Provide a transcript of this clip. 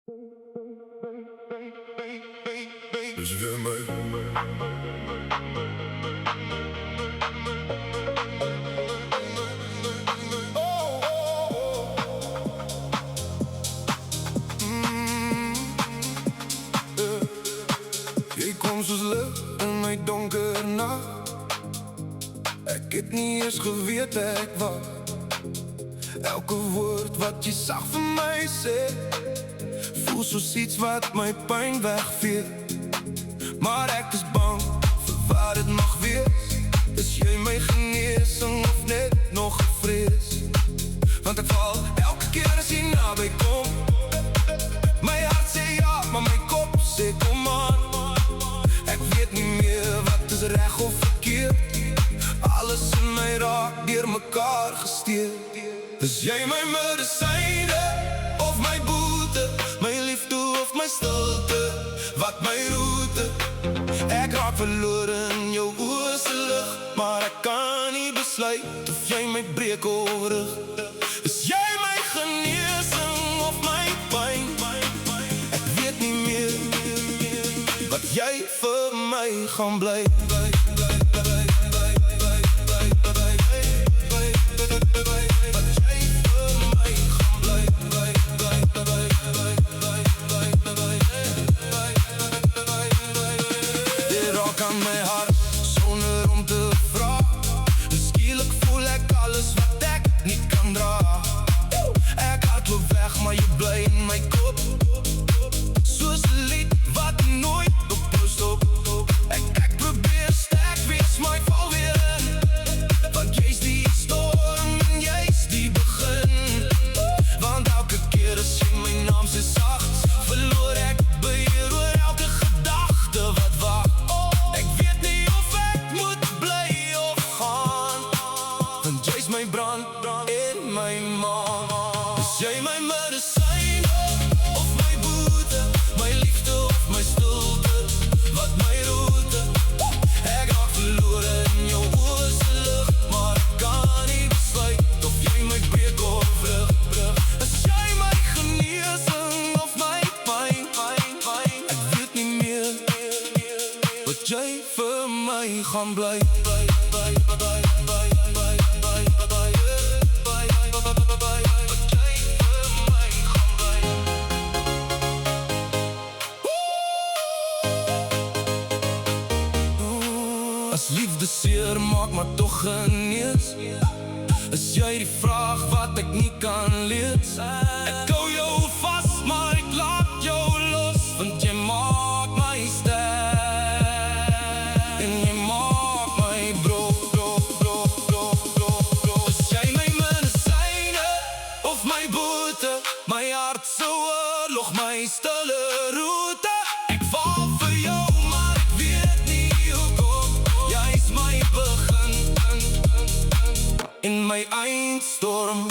Dus weer mee. Jy kom soos lig in my donker nacht. Ek het nie eens geweet ek wag. Elke woord wat jy sag vir my sê voel soos iets wat my pyn wegvee. Maar ek is bang vir wat het mag wees. Is jy my genesing of net nog gevrees? Want ek val elke keer as jy naby kom. My hart sê ja, maar my kop sê kom aan. Ek weet nie meer wat is reg of verkeerd. Alles in my raak deur mekaar gesteer. Is jy my medisyne of my boete? My liefde of my stilte, wat my roete? Ek raak verloor in jou oë se lig, maar ek kan nie besluit of jy my breek of rig. Is jy my genesing of my pyn? Ek weet nie meer wat jy vir my gaan bly. Aan my hart, sonder om te vraag. Skielik voel ek alles wat ek nie kan dra. Ek hardloop weg, maar jy bly in my kop. Soos 'n lied wat nooit ophou stop. Ek probeer sterk wees, maar ek val weer in. Want jy's die storm en jy's die begin. Want elke keer as jy my naam sê sags, verloor ek beheer oor elke gedagte wat wag. My brand in my maan. Is jy my medisyne of my boete? My liefde of my stilte, wat my roete? Ek raak verloor in jou oë se lig, maar ek kan nie besluit of jy my breek of rig. Is jy my genesing of my pyn? Ek weet nie meer wat jy vir my gaan bly. As liefde seer maak, maar toch genees. Is jy die vraag wat ek nie kan lees? Ek hou jou vast, maar ek laat jou los. Want jy maak my sterk en jy maak my brok. Is jy my medisyne of my boete? My hart se oorlog, my stille roete. Ek val vir jou, maar ek weet nie hoekom. Jy's my begin in my eindstorm.